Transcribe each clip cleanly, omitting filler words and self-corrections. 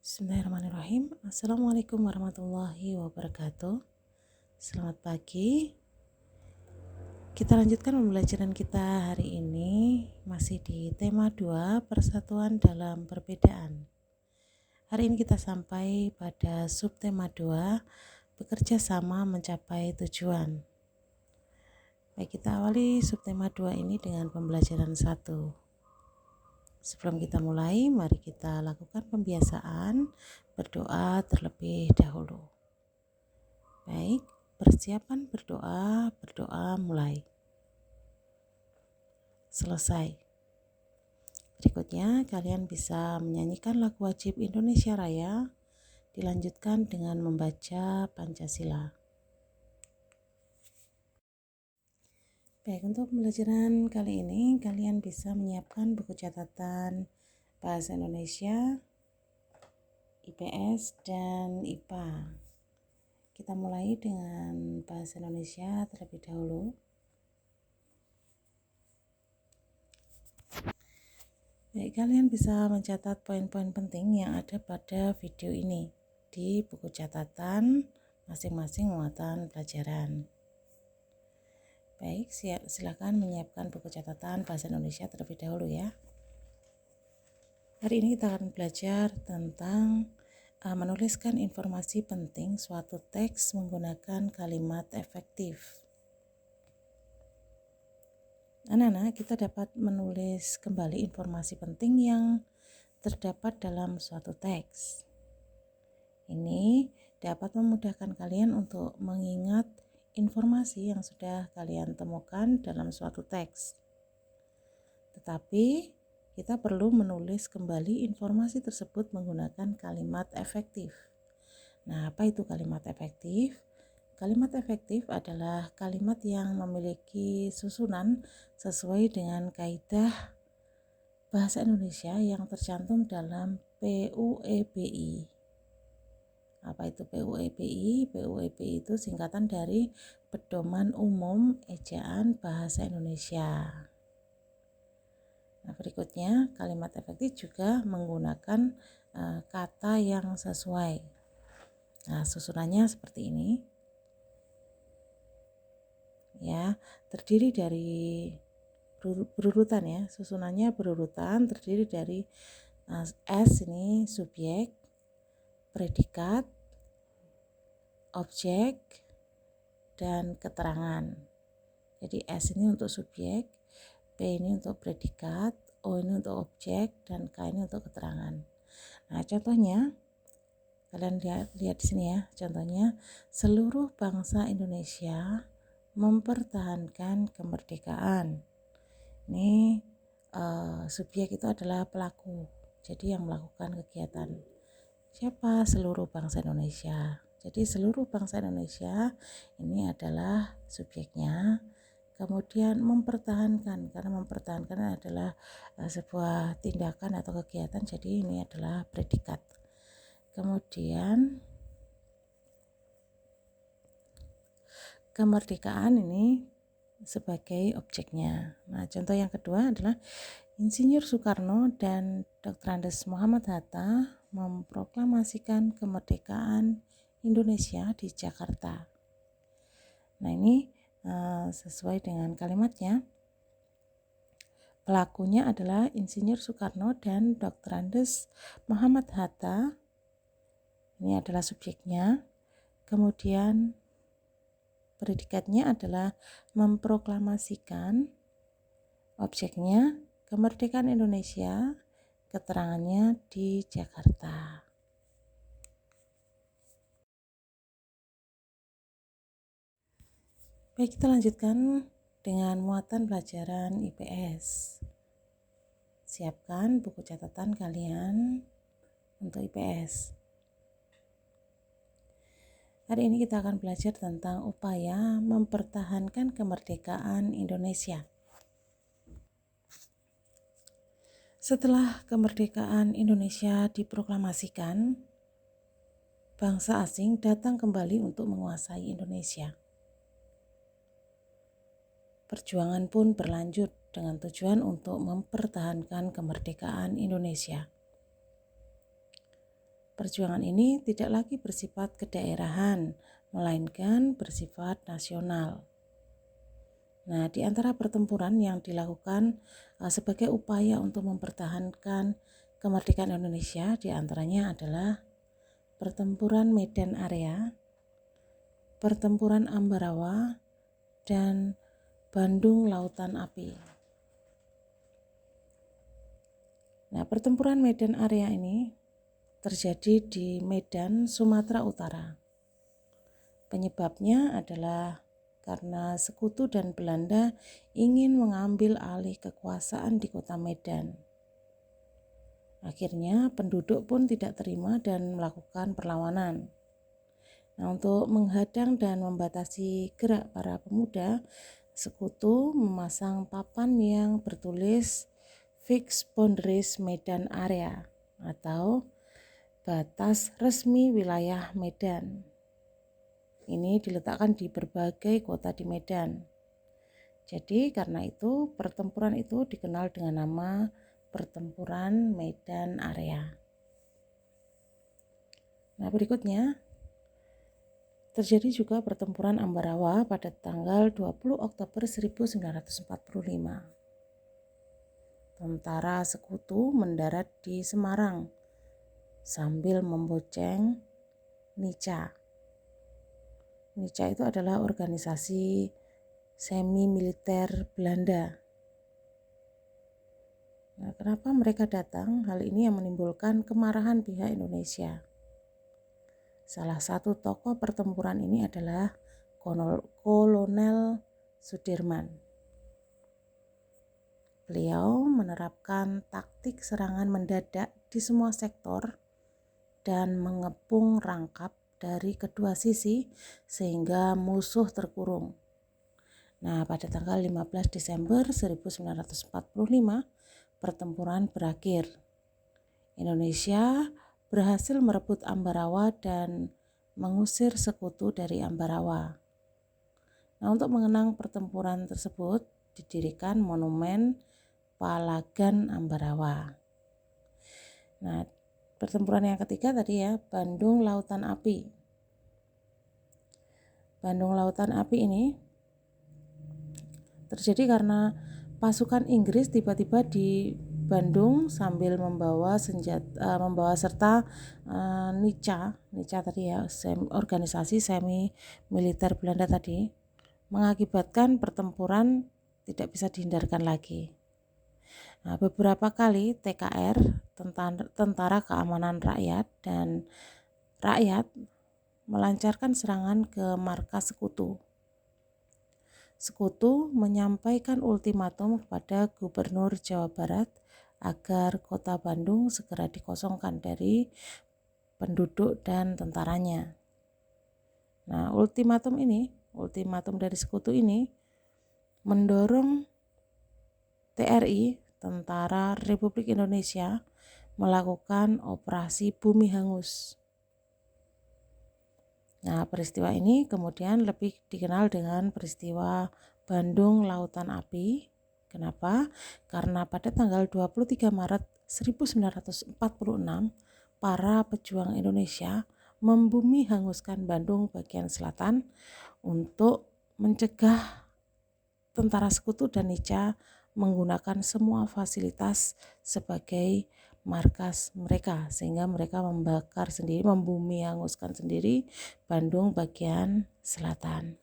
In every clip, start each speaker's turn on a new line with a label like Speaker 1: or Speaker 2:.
Speaker 1: Bismillahirrahmanirrahim. Assalamualaikum warahmatullahi wabarakatuh. Selamat pagi. Kita lanjutkan pembelajaran kita hari ini masih di tema 2, persatuan dalam perbedaan. Hari ini kita sampai pada subtema 2, bekerja sama mencapai tujuan. Baik, kita awali subtema 2 ini dengan pembelajaran 1. Sebelum kita mulai, mari kita lakukan pembiasaan berdoa terlebih dahulu. Baik, persiapan berdoa mulai. Selesai. Berikutnya, kalian bisa menyanyikan lagu wajib Indonesia Raya, dilanjutkan dengan membaca Pancasila. Baik, untuk pembelajaran kali ini kalian bisa menyiapkan buku catatan Bahasa Indonesia, IPS, dan IPA. Kita mulai dengan Bahasa Indonesia terlebih dahulu. Baik, kalian bisa mencatat poin-poin penting yang ada pada video ini di buku catatan masing-masing muatan pelajaran. Baik, silakan menyiapkan buku catatan Bahasa Indonesia terlebih dahulu ya. Hari ini kita akan belajar tentang menuliskan informasi penting suatu teks menggunakan kalimat efektif. Anak-anak, kita dapat menulis kembali informasi penting yang terdapat dalam suatu teks. Ini dapat memudahkan kalian untuk mengingat informasi yang sudah kalian temukan dalam suatu teks. Tetapi kita perlu menulis kembali informasi tersebut menggunakan kalimat efektif. Nah, apa itu kalimat efektif? Kalimat efektif adalah kalimat yang memiliki susunan sesuai dengan kaidah bahasa Indonesia yang tercantum dalam PUEBI. Apa itu PUEBI? PUEBI itu singkatan dari Pedoman Umum Ejaan Bahasa Indonesia. Nah, berikutnya kalimat efektif juga menggunakan kata yang sesuai. Nah, susunannya seperti ini. Ya, terdiri dari berurutan ya. Susunannya berurutan, terdiri dari S ini subjek, predikat, objek, dan keterangan. Jadi S ini untuk subjek, P ini untuk predikat, O ini untuk objek, dan K ini untuk keterangan. Nah, contohnya kalian lihat di sini ya. Contohnya, seluruh bangsa Indonesia mempertahankan kemerdekaan. Ini subjek itu adalah pelaku. Jadi yang melakukan kegiatan siapa? Seluruh bangsa Indonesia. Jadi seluruh bangsa Indonesia ini adalah subjeknya. Kemudian mempertahankan, karena mempertahankan adalah sebuah tindakan atau kegiatan, jadi ini adalah predikat. Kemudian kemerdekaan ini sebagai objeknya. Nah, contoh yang kedua adalah Insinyur Soekarno dan Dr. Andes Muhammad Hatta memproklamasikan kemerdekaan Indonesia di Jakarta. Nah, ini sesuai dengan kalimatnya. Pelakunya adalah Insinyur Soekarno dan Dr. Andes Muhammad Hatta. Ini adalah subjeknya. Kemudian predikatnya adalah memproklamasikan, objeknya kemerdekaan Indonesia, keterangannya di Jakarta. Baik, kita lanjutkan dengan muatan pelajaran IPS. Siapkan buku catatan kalian untuk IPS. Hari ini kita akan belajar tentang upaya mempertahankan kemerdekaan Indonesia. Setelah kemerdekaan Indonesia diproklamasikan, bangsa asing datang kembali untuk menguasai Indonesia. Perjuangan pun berlanjut dengan tujuan untuk mempertahankan kemerdekaan Indonesia. Perjuangan ini tidak lagi bersifat kedaerahan, melainkan bersifat nasional. Nah, di antara pertempuran yang dilakukan sebagai upaya untuk mempertahankan kemerdekaan Indonesia, di antaranya adalah pertempuran Medan Area, pertempuran Ambarawa, dan Bandung Lautan Api. Nah, pertempuran Medan Area ini terjadi di Medan, Sumatera Utara. Penyebabnya adalah karena Sekutu dan Belanda ingin mengambil alih kekuasaan di kota Medan. Akhirnya penduduk pun tidak terima dan melakukan perlawanan. Nah, untuk menghadang dan membatasi gerak para pemuda, Sekutu memasang papan yang bertulis Fixed Boundaries Medan Area atau batas resmi wilayah Medan. Ini diletakkan di berbagai kota di Medan. Jadi karena itu pertempuran itu dikenal dengan nama Pertempuran Medan Area. Nah, berikutnya terjadi juga pertempuran Ambarawa pada tanggal 20 Oktober 1945. Tentara Sekutu mendarat di Semarang sambil memboceng NICA. NICA itu adalah organisasi semi-militer Belanda. Nah, kenapa mereka datang? Hal ini yang menimbulkan kemarahan pihak Indonesia. Salah satu tokoh pertempuran ini adalah Kolonel Sudirman. Beliau menerapkan taktik serangan mendadak di semua sektor dan mengepung rangkap dari kedua sisi sehingga musuh terkurung. Nah, pada tanggal 15 Desember 1945 pertempuran berakhir. Indonesia berhasil merebut Ambarawa dan mengusir Sekutu dari Ambarawa. Nah, untuk mengenang pertempuran tersebut didirikan monumen Palagan Ambarawa. Nah, pertempuran yang ketiga tadi ya, Bandung Lautan Api. Bandung Lautan Api ini terjadi karena pasukan Inggris tiba-tiba di Bandung sambil membawa serta NICA tadi ya, organisasi semi militer Belanda tadi, mengakibatkan pertempuran tidak bisa dihindarkan lagi. Nah, beberapa kali TKR, Tentara Keamanan Rakyat dan rakyat melancarkan serangan ke markas Sekutu. Sekutu menyampaikan ultimatum kepada Gubernur Jawa Barat agar kota Bandung segera dikosongkan dari penduduk dan tentaranya. Nah, ultimatum dari Sekutu ini mendorong TRI, Tentara Republik Indonesia, melakukan operasi Bumi Hangus. Nah, peristiwa ini kemudian lebih dikenal dengan peristiwa Bandung Lautan Api. Kenapa? Karena pada tanggal 23 Maret 1946, para pejuang Indonesia membumi hanguskan Bandung bagian selatan untuk mencegah tentara Sekutu dan NICA menggunakan semua fasilitas sebagai markas mereka, sehingga mereka membakar sendiri, membumi hanguskan sendiri Bandung bagian selatan.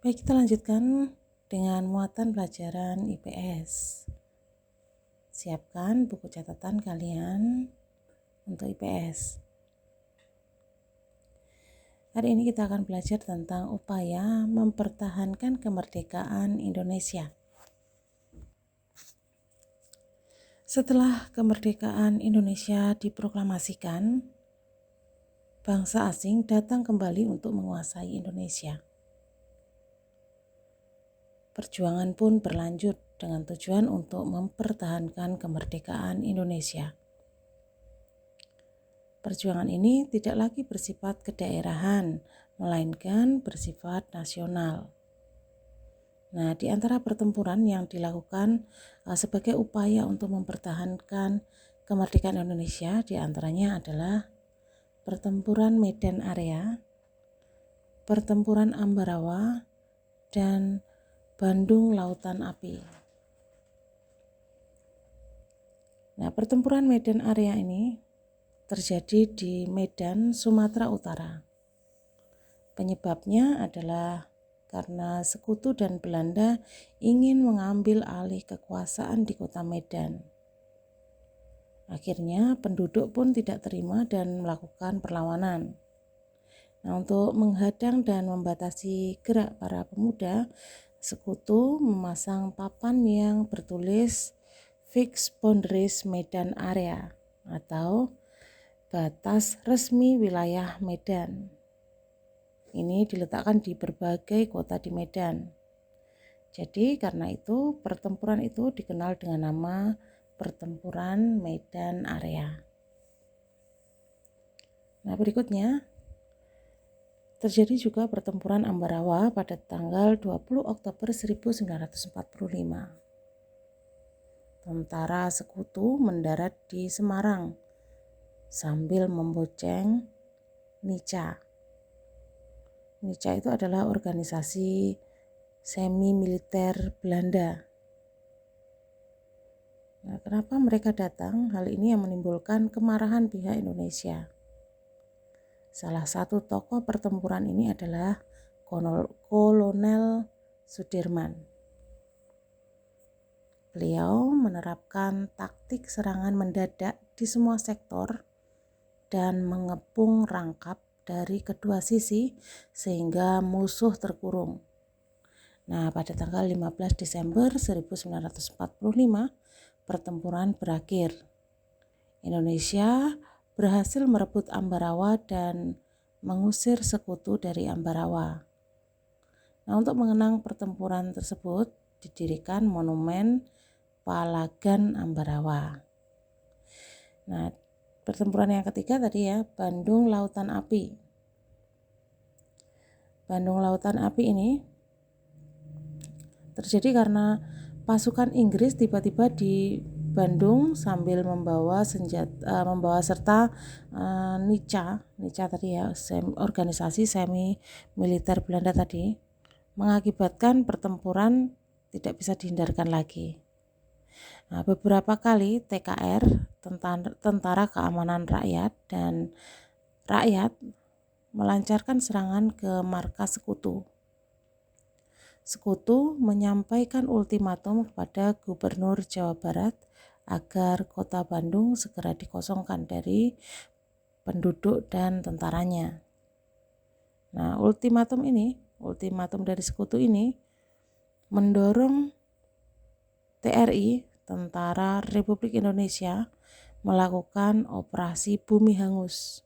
Speaker 1: Baik, kita lanjutkan dengan muatan pelajaran IPS. Siapkan buku catatan kalian untuk IPS. Hari ini kita akan belajar tentang upaya mempertahankan kemerdekaan Indonesia. Setelah kemerdekaan Indonesia diproklamasikan, bangsa asing datang kembali untuk menguasai Indonesia. Perjuangan pun berlanjut dengan tujuan untuk mempertahankan kemerdekaan Indonesia. Perjuangan ini tidak lagi bersifat kedaerahan, melainkan bersifat nasional. Nah, di antara pertempuran yang dilakukan sebagai upaya untuk mempertahankan kemerdekaan Indonesia diantaranya adalah pertempuran Medan Area, pertempuran Ambarawa, dan Bandung Lautan Api. Nah, pertempuran Medan Area ini terjadi di Medan, Sumatera Utara. Penyebabnya adalah karena Sekutu dan Belanda ingin mengambil alih kekuasaan di kota Medan. Akhirnya penduduk pun tidak terima dan melakukan perlawanan. Nah, untuk menghadang dan membatasi gerak para pemuda, Sekutu memasang papan yang bertulis Fixed Boundaries Medan Area atau batas resmi wilayah Medan. Ini diletakkan di berbagai kota di Medan. Jadi karena itu pertempuran itu dikenal dengan nama Pertempuran Medan Area. Nah, berikutnya terjadi juga pertempuran Ambarawa pada tanggal 20 Oktober 1945. Tentara Sekutu mendarat di Semarang sambil memboceng NICA. NICA itu adalah organisasi semi-militer Belanda. Nah, kenapa mereka datang? Hal ini yang menimbulkan kemarahan pihak Indonesia. Salah satu tokoh pertempuran ini adalah Kolonel Sudirman. Beliau menerapkan taktik serangan mendadak di semua sektor dan mengepung rangkap dari kedua sisi sehingga musuh terkurung. Nah, pada tanggal 15 Desember 1945, pertempuran berakhir. Indonesia berhasil merebut Ambarawa dan mengusir Sekutu dari Ambarawa. Nah, untuk mengenang pertempuran tersebut, didirikan Monumen Palagan Ambarawa. Nah, pertempuran yang ketiga tadi ya, Bandung Lautan Api. Bandung Lautan Api ini terjadi karena pasukan Inggris tiba-tiba di Bandung sambil membawa serta NICA tadi ya, organisasi semi militer Belanda tadi, mengakibatkan pertempuran tidak bisa dihindarkan lagi. Nah, beberapa kali TKR, Tentara Keamanan Rakyat dan rakyat melancarkan serangan ke markas Sekutu. Sekutu menyampaikan ultimatum kepada Gubernur Jawa Barat agar kota Bandung segera dikosongkan dari penduduk dan tentaranya. Nah, ultimatum dari Sekutu ini mendorong TRI, Tentara Republik Indonesia, melakukan operasi Bumi Hangus.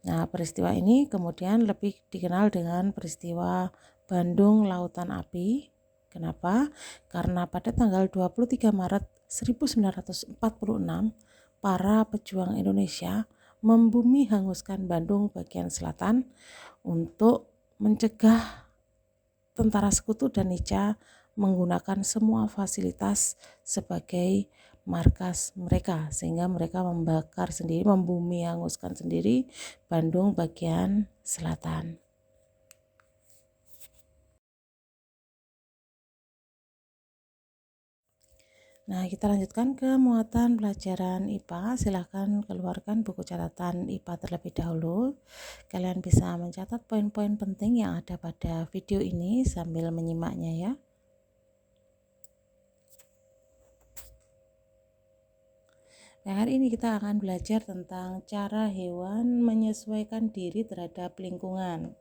Speaker 1: Nah, peristiwa ini kemudian lebih dikenal dengan peristiwa Bandung Lautan Api. Kenapa? Karena pada tanggal 23 Maret 1946, para pejuang Indonesia membumi hanguskan Bandung bagian selatan untuk mencegah tentara Sekutu dan NICA menggunakan semua fasilitas sebagai markas mereka, sehingga mereka membakar sendiri, membumi hanguskan sendiri Bandung bagian selatan. Nah, kita lanjutkan ke muatan pelajaran IPA. Silahkan keluarkan buku catatan IPA terlebih dahulu. Kalian bisa mencatat poin-poin penting yang ada pada video ini sambil menyimaknya ya. Nah, hari ini kita akan belajar tentang cara hewan menyesuaikan diri terhadap lingkungan.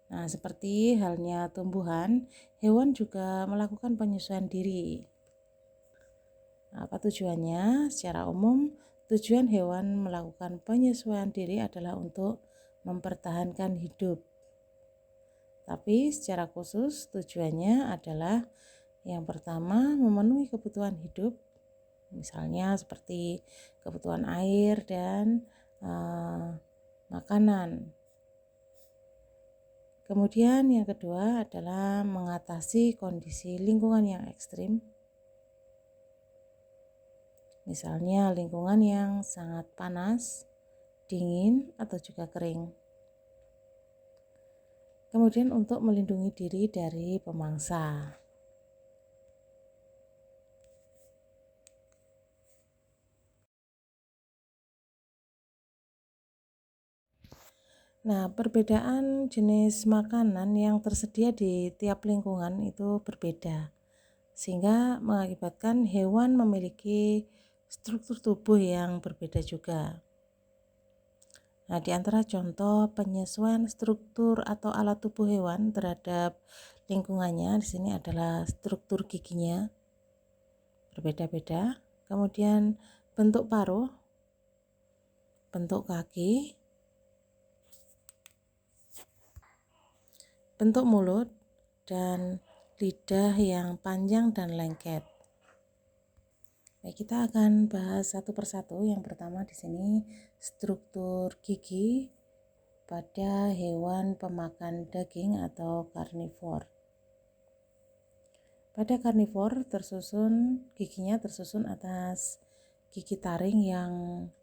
Speaker 1: Nah, seperti halnya tumbuhan, hewan juga melakukan penyesuaian diri. Apa tujuannya? Secara umum, tujuan hewan melakukan penyesuaian diri adalah untuk mempertahankan hidup. Tapi secara khusus tujuannya adalah yang pertama, memenuhi kebutuhan hidup, misalnya seperti kebutuhan air dan makanan. Kemudian yang kedua adalah mengatasi kondisi lingkungan yang ekstrim. Misalnya lingkungan yang sangat panas, dingin, atau juga kering. Kemudian untuk melindungi diri dari pemangsa. Nah, perbedaan jenis makanan yang tersedia di tiap lingkungan itu berbeda, sehingga mengakibatkan hewan memiliki struktur tubuh yang berbeda juga. Nah, di antara contoh penyesuaian struktur atau alat tubuh hewan terhadap lingkungannya di sini adalah struktur giginya berbeda-beda, kemudian bentuk paruh, bentuk kaki, bentuk mulut, dan lidah yang panjang dan lengket. Baik, kita akan bahas satu persatu. Yang pertama di sini struktur gigi pada hewan pemakan daging atau karnivor. Pada karnivor giginya tersusun atas gigi taring yang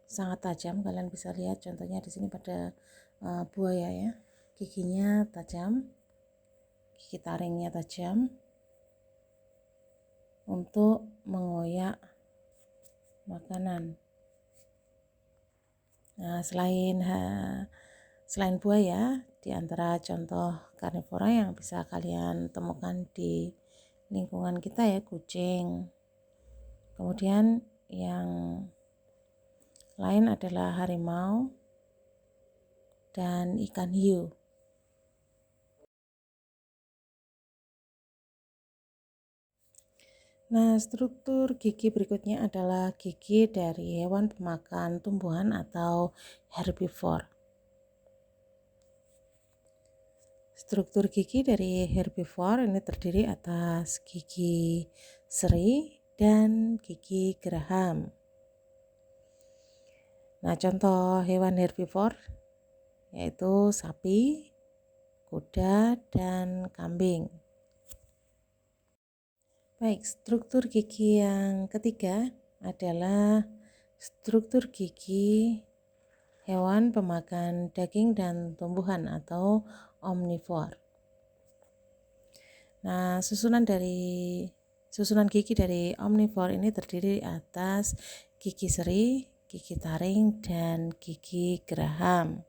Speaker 1: sangat tajam. Kalian bisa lihat contohnya di sini pada buaya ya. Giginya tajam. Gigi taringnya tajam untuk mengoyak makanan. Nah, selain buaya, di antara contoh karnivora yang bisa kalian temukan di lingkungan kita ya, kucing. Kemudian yang lain adalah harimau dan ikan hiu. Nah, struktur gigi berikutnya adalah gigi dari hewan pemakan tumbuhan atau herbivore. Struktur gigi dari herbivore ini terdiri atas gigi seri dan gigi geraham. Nah, contoh hewan herbivore yaitu sapi, kuda, dan kambing. Baik, struktur gigi yang ketiga adalah struktur gigi hewan pemakan daging dan tumbuhan atau omnivore. Nah, susunan gigi dari omnivore ini terdiri atas gigi seri, gigi taring, dan gigi geraham.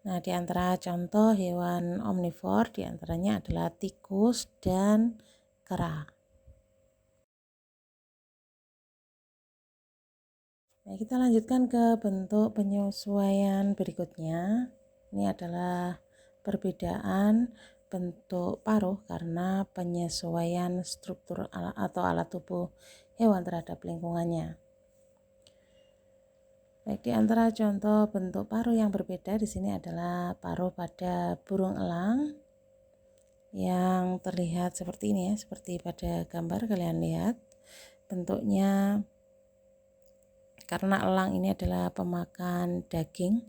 Speaker 1: Nah, di antara contoh hewan omnivore diantaranya adalah tikus dan kera. Nah, kita lanjutkan ke bentuk penyesuaian berikutnya. Ini adalah perbedaan bentuk paruh karena penyesuaian struktur atau alat tubuh hewan terhadap lingkungannya. Baik, di antara contoh bentuk paruh yang berbeda di sini adalah paruh pada burung elang yang terlihat seperti ini ya, seperti pada gambar kalian lihat. Bentuknya karena elang ini adalah pemakan daging,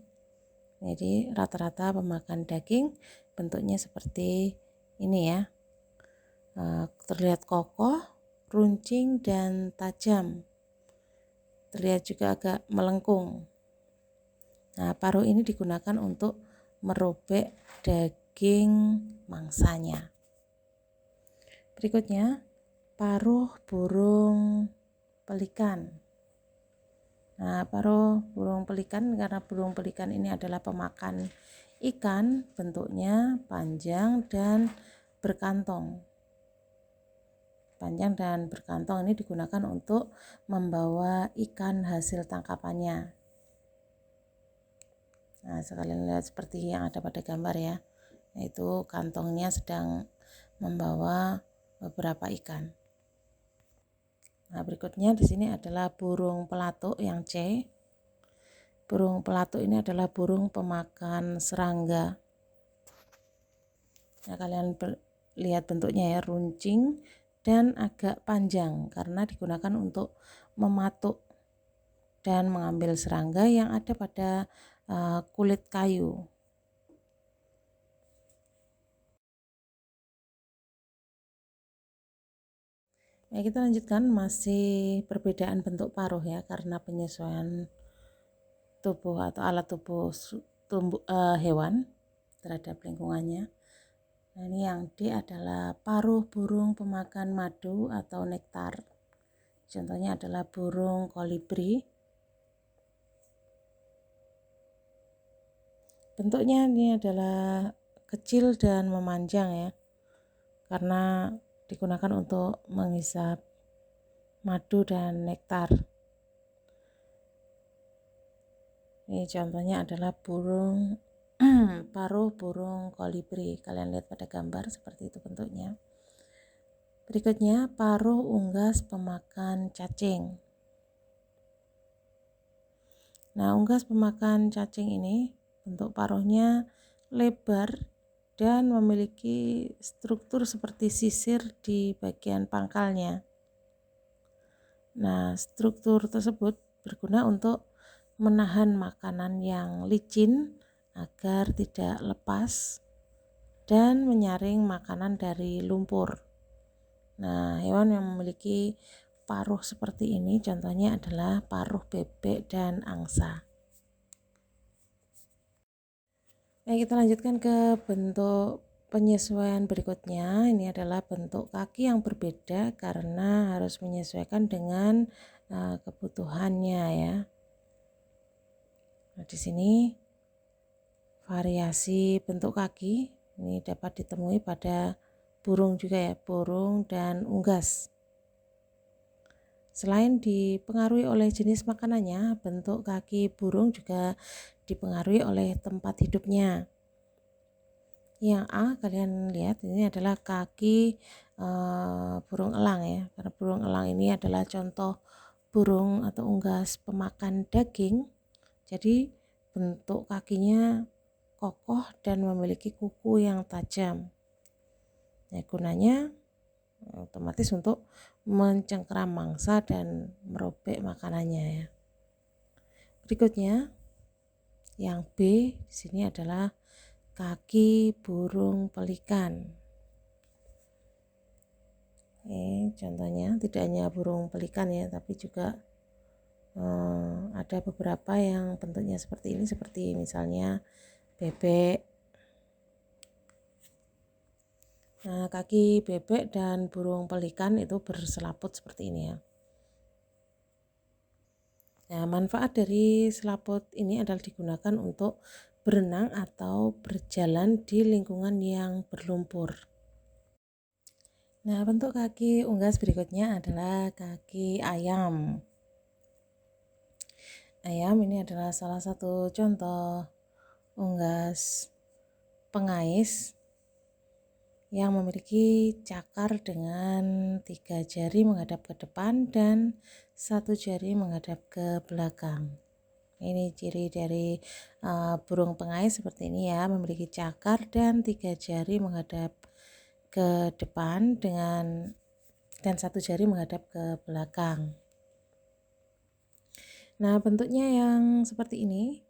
Speaker 1: jadi rata-rata pemakan daging bentuknya seperti ini ya, terlihat kokoh, runcing, dan tajam. Terlihat juga agak melengkung. Nah, paruh ini digunakan untuk merobek daging mangsanya. Berikutnya, paruh burung pelikan. Nah, paruh burung pelikan, karena burung pelikan ini adalah pemakan ikan, bentuknya panjang dan berkantong. Panjang dan berkantong ini digunakan untuk membawa ikan hasil tangkapannya. Nah, sekalian lihat seperti yang ada pada gambar ya, yaitu kantongnya sedang membawa beberapa ikan. Nah, berikutnya di sini adalah burung pelatuk yang C. Burung pelatuk ini adalah burung pemakan serangga. Nah, kalian lihat bentuknya ya, runcing dan agak panjang karena digunakan untuk mematuk dan mengambil serangga yang ada pada kulit kayu. Kita lanjutkan, masih perbedaan bentuk paruh ya, karena penyesuaian tubuh atau alat tubuh hewan terhadap lingkungannya. Nah, ini yang D adalah paruh burung pemakan madu atau nektar. Contohnya adalah burung kolibri. Bentuknya ini adalah kecil dan memanjang ya, karena digunakan untuk menghisap madu dan nektar. Ini contohnya adalah burung paruh burung kolibri. Kalian lihat pada gambar seperti itu bentuknya. Berikutnya paruh unggas pemakan cacing. Nah, unggas pemakan cacing ini bentuk paruhnya lebar dan memiliki struktur seperti sisir di bagian pangkalnya. Nah, struktur tersebut berguna untuk menahan makanan yang licin agar tidak lepas dan menyaring makanan dari lumpur. Nah, hewan yang memiliki paruh seperti ini contohnya adalah paruh bebek dan angsa. Kita lanjutkan ke bentuk penyesuaian berikutnya. Ini adalah bentuk kaki yang berbeda karena harus menyesuaikan dengan kebutuhannya ya. Nah, di sini variasi bentuk kaki ini dapat ditemui pada burung juga ya, burung dan unggas. Selain dipengaruhi oleh jenis makanannya, bentuk kaki burung juga dipengaruhi oleh tempat hidupnya. Yang A kalian lihat ini adalah kaki burung elang ya, karena burung elang ini adalah contoh burung atau unggas pemakan daging. Jadi bentuk kakinya kokoh dan memiliki kuku yang tajam. Nah, gunanya otomatis untuk mencengkeram mangsa dan merobek makanannya ya. Berikutnya yang B di sini adalah kaki burung pelikan. Contohnya tidak hanya burung pelikan ya, tapi juga ada beberapa yang bentuknya seperti ini, seperti misalnya bebek. Nah, kaki bebek dan burung pelikan itu berselaput seperti ini ya. Nah, manfaat dari selaput ini adalah digunakan untuk berenang atau berjalan di lingkungan yang berlumpur. Nah, bentuk kaki unggas berikutnya adalah kaki ayam. Ayam ini adalah salah satu contoh unggas pengais yang memiliki cakar dengan 3 jari menghadap ke depan dan 1 jari menghadap ke belakang. Ini ciri dari burung pengais seperti ini ya, memiliki cakar dan 3 jari menghadap ke depan dan 1 jari menghadap ke belakang. Nah, bentuknya yang seperti ini,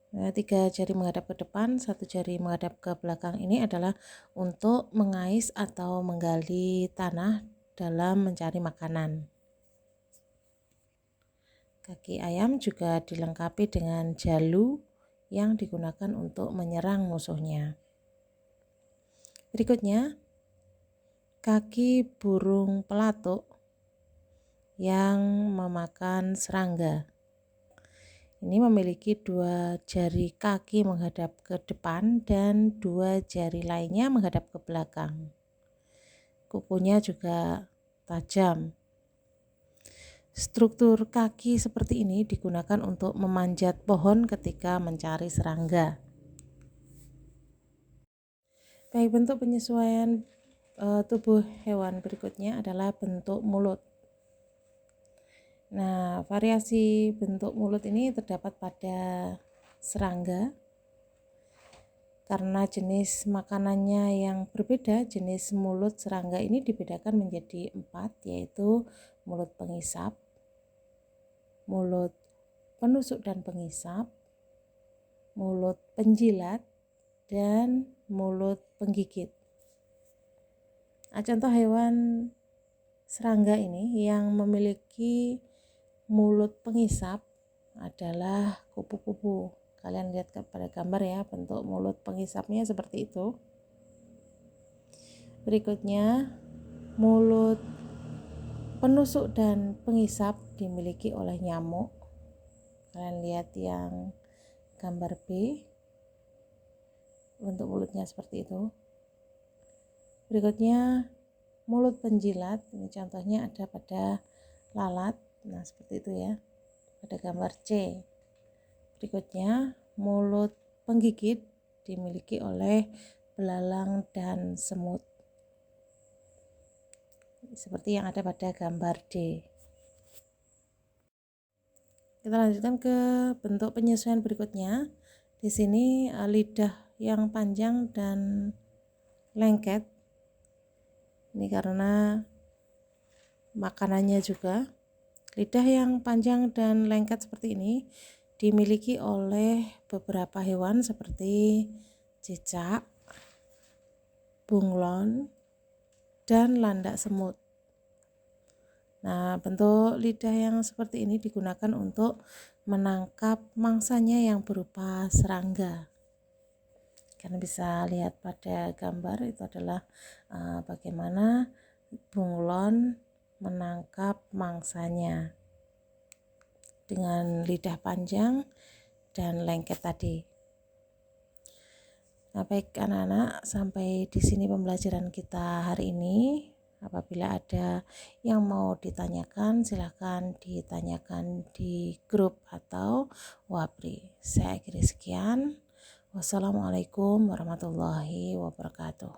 Speaker 1: 3 jari menghadap ke depan, 1 jari menghadap ke belakang ini adalah untuk mengais atau menggali tanah dalam mencari makanan. Kaki ayam juga dilengkapi dengan jalu yang digunakan untuk menyerang musuhnya. Berikutnya, kaki burung pelatuk yang memakan serangga. Ini memiliki 2 jari kaki menghadap ke depan dan 2 jari lainnya menghadap ke belakang. Kukunya juga tajam. Struktur kaki seperti ini digunakan untuk memanjat pohon ketika mencari serangga. Baik, bentuk penyesuaian tubuh hewan berikutnya adalah bentuk mulut. Nah, variasi bentuk mulut ini terdapat pada serangga. Karena jenis makanannya yang berbeda, jenis mulut serangga ini dibedakan menjadi 4, yaitu mulut pengisap, mulut penusuk dan pengisap, mulut penjilat, dan mulut penggigit. Nah, contoh hewan serangga ini yang memiliki mulut pengisap adalah kupu-kupu. Kalian lihat pada gambar ya, bentuk mulut pengisapnya seperti itu. Berikutnya, mulut penusuk dan pengisap dimiliki oleh nyamuk. Kalian lihat yang gambar B, bentuk mulutnya seperti itu. Berikutnya, mulut penjilat, ini contohnya ada pada lalat, nah seperti itu ya, pada gambar C. Berikutnya, mulut penggigit dimiliki oleh belalang dan semut, seperti yang ada pada gambar D. Kita lanjutkan ke bentuk penyesuaian berikutnya. Di sini lidah yang panjang dan lengket. Ini karena makanannya juga. Lidah yang panjang dan lengket seperti ini dimiliki oleh beberapa hewan seperti cicak, bunglon, dan landak semut. Nah, bentuk lidah yang seperti ini digunakan untuk menangkap mangsanya yang berupa serangga. Kalian bisa lihat pada gambar itu adalah bagaimana bunglon menangkap mangsanya dengan lidah panjang dan lengket tadi. Nah, baik anak-anak, sampai di sini pembelajaran kita hari ini. Apabila ada yang mau ditanyakan, silahkan ditanyakan di grup atau wapri. Saya akhiri sekian. Wassalamualaikum warahmatullahi wabarakatuh.